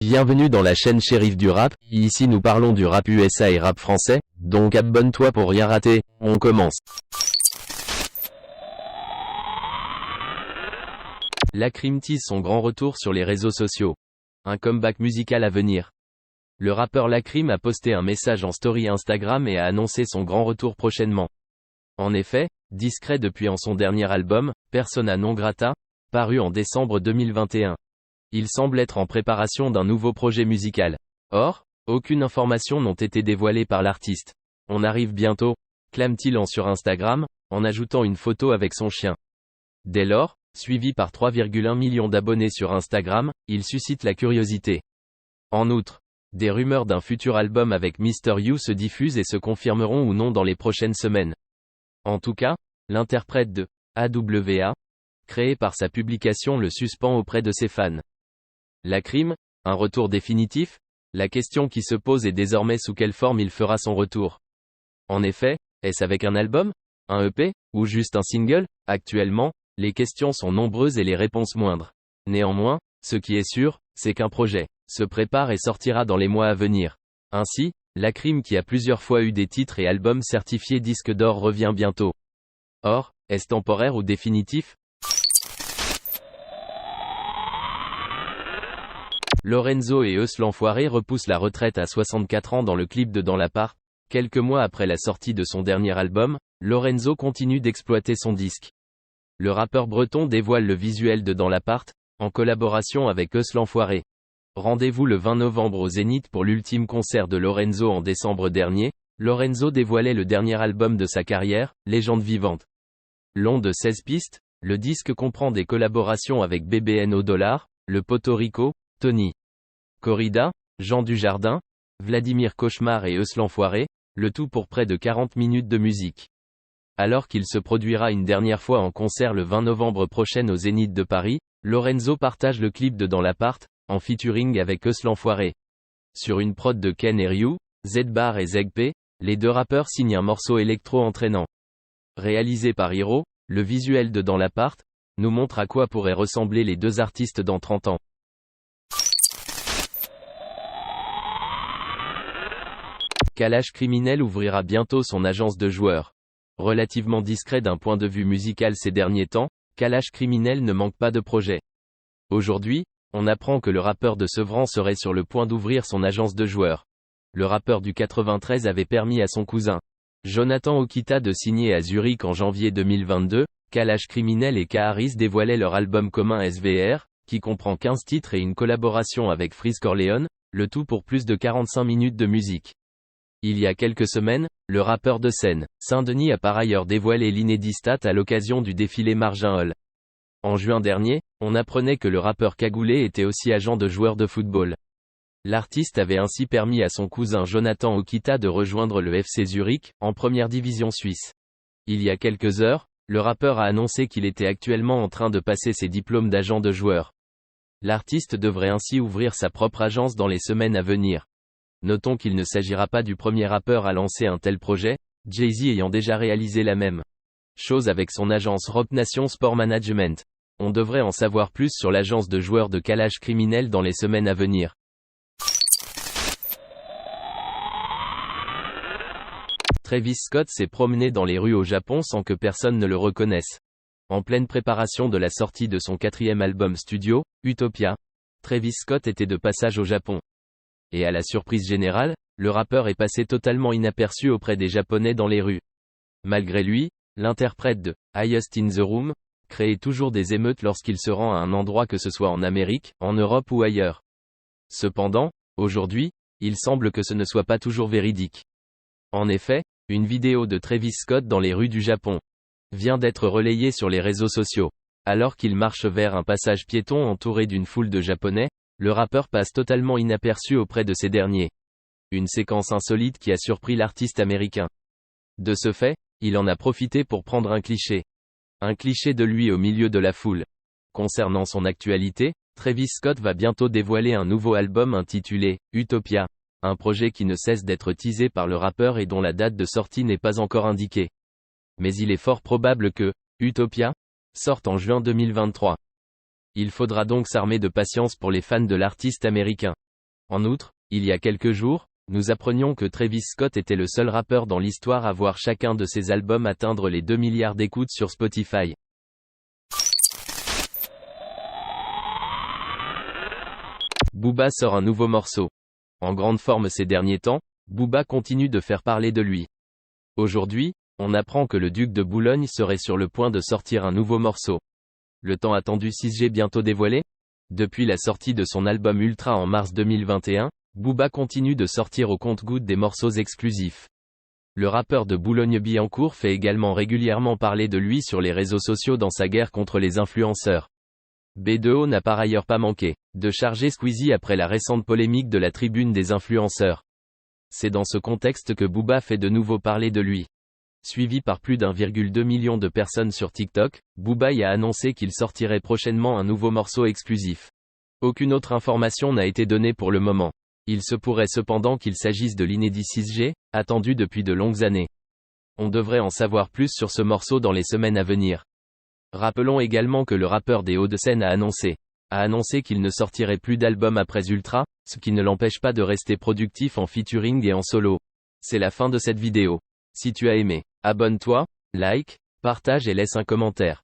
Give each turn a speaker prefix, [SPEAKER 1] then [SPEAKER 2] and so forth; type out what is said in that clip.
[SPEAKER 1] Bienvenue dans la chaîne Shérif du rap, ici nous parlons du rap USA et rap français, donc abonne-toi pour rien rater, on commence. Lacrim tease son grand retour sur les réseaux sociaux. Un comeback musical à venir. Le rappeur Lacrim a posté un message en story Instagram et a annoncé son grand retour prochainement. En effet, discret depuis son dernier album, Persona non grata, paru en décembre 2021. Il semble être en préparation d'un nouveau projet musical. Or, aucune information n'ont été dévoilées par l'artiste. On arrive bientôt, clame-t-il sur Instagram, en ajoutant une photo avec son chien. Dès lors, suivi par 3,1 millions d'abonnés sur Instagram, il suscite la curiosité. En outre, des rumeurs d'un futur album avec Mr. You se diffusent et se confirmeront ou non dans les prochaines semaines. En tout cas, l'interprète de AWA, créé par sa publication le suspend auprès de ses fans. Lacrim, un retour définitif? La question qui se pose est désormais sous quelle forme il fera son retour. En effet, est-ce avec un album, un EP, ou juste un single? Actuellement, les questions sont nombreuses et les réponses moindres. Néanmoins, ce qui est sûr, c'est qu'un projet se prépare et sortira dans les mois à venir. Ainsi, Lacrim qui a plusieurs fois eu des titres et albums certifiés disques d'or revient bientôt. Or, est-ce temporaire ou définitif? Lorenzo et Eus l'Enfoiré repoussent la retraite à 64 ans dans le clip de Dans l'appart. Quelques mois après la sortie de son dernier album, Lorenzo continue d'exploiter son disque. Le rappeur breton dévoile le visuel de Dans l'appart, en collaboration avec Eus l'Enfoiré. Rendez-vous le 20 novembre au Zénith pour l'ultime concert de Lorenzo en décembre dernier. Lorenzo dévoilait le dernier album de sa carrière, Légende vivante. Long de 16 pistes, le disque comprend des collaborations avec BBN au dollar, le Porto Rico, Tony Corrida, Jean Dujardin, Vladimir Cauchemar et Eus l'Enfoiré, le tout pour près de 40 minutes de musique. Alors qu'il se produira une dernière fois en concert le 20 novembre prochain au Zénith de Paris, Lorenzo partage le clip de Dans l'appart, en featuring avec Eus l'Enfoiré. Sur une prod de Ken et Ryu, Z-Bar et Zegp, les deux rappeurs signent un morceau électro entraînant. Réalisé par Hiro, le visuel de Dans l'appart nous montre à quoi pourraient ressembler les deux artistes dans 30 ans. Kalash Criminel ouvrira bientôt son agence de joueurs. Relativement discret d'un point de vue musical ces derniers temps, Kalash Criminel ne manque pas de projets. Aujourd'hui, on apprend que le rappeur de Sevran serait sur le point d'ouvrir son agence de joueurs. Le rappeur du 93 avait permis à son cousin, Jonathan Okita de signer à Zurich en janvier 2022, Kalash Criminel et Kaharis dévoilaient leur album commun SVR, qui comprend 15 titres et une collaboration avec Freeze Corleone, le tout pour plus de 45 minutes de musique. Il y a quelques semaines, le rappeur de Seine-Saint-Denis a par ailleurs dévoilé l'inédit stat à l'occasion du défilé Margin Hall. En juin dernier, on apprenait que le rappeur cagoulé était aussi agent de joueur de football. L'artiste avait ainsi permis à son cousin Jonathan Okita de rejoindre le FC Zurich, en première division suisse. Il y a quelques heures, le rappeur a annoncé qu'il était actuellement en train de passer ses diplômes d'agent de joueur. L'artiste devrait ainsi ouvrir sa propre agence dans les semaines à venir. Notons qu'il ne s'agira pas du premier rappeur à lancer un tel projet, Jay-Z ayant déjà réalisé la même chose avec son agence Roc Nation Sport Management. On devrait en savoir plus sur l'agence de joueurs de Kalash Criminel dans les semaines à venir. Travis Scott s'est promené dans les rues au Japon sans que personne ne le reconnaisse. En pleine préparation de la sortie de son 4e album studio, Utopia, Travis Scott était de passage au Japon. Et à la surprise générale, le rappeur est passé totalement inaperçu auprès des Japonais dans les rues. Malgré lui, l'interprète de Highest in the Room crée toujours des émeutes lorsqu'il se rend à un endroit que ce soit en Amérique, en Europe ou ailleurs. Cependant, aujourd'hui, il semble que ce ne soit pas toujours véridique. En effet, une vidéo de Travis Scott dans les rues du Japon vient d'être relayée sur les réseaux sociaux. Alors qu'il marche vers un passage piéton entouré d'une foule de Japonais, le rappeur passe totalement inaperçu auprès de ces derniers. Une séquence insolite qui a surpris l'artiste américain. De ce fait, il en a profité pour prendre un cliché. Un cliché de lui au milieu de la foule. Concernant son actualité, Travis Scott va bientôt dévoiler un nouveau album intitulé Utopia. Un projet qui ne cesse d'être teasé par le rappeur et dont la date de sortie n'est pas encore indiquée. Mais il est fort probable que Utopia sorte en juin 2023. Il faudra donc s'armer de patience pour les fans de l'artiste américain. En outre, il y a quelques jours, nous apprenions que Travis Scott était le seul rappeur dans l'histoire à voir chacun de ses albums atteindre les 2 milliards d'écoutes sur Spotify. Booba sort un nouveau morceau. En grande forme ces derniers temps, Booba continue de faire parler de lui. Aujourd'hui, on apprend que le duc de Boulogne serait sur le point de sortir un nouveau morceau. Le tant attendu 6G bientôt dévoilé? Depuis la sortie de son album Ultra en mars 2021, Booba continue de sortir au compte-gouttes des morceaux exclusifs. Le rappeur de Boulogne-Billancourt fait également régulièrement parler de lui sur les réseaux sociaux dans sa guerre contre les influenceurs. B2O n'a par ailleurs pas manqué de charger Squeezie après la récente polémique de la tribune des influenceurs. C'est dans ce contexte que Booba fait de nouveau parler de lui. Suivi par plus d'1,2 million de personnes sur TikTok, Booba y a annoncé qu'il sortirait prochainement un nouveau morceau exclusif. Aucune autre information n'a été donnée pour le moment. Il se pourrait cependant qu'il s'agisse de l'inédit 6G, attendu depuis de longues années. On devrait en savoir plus sur ce morceau dans les semaines à venir. Rappelons également que le rappeur des Hauts-de-Seine a annoncé qu'il ne sortirait plus d'album après Ultra, ce qui ne l'empêche pas de rester productif en featuring et en solo. C'est la fin de cette vidéo. Si tu as aimé, abonne-toi, like, partage et laisse un commentaire.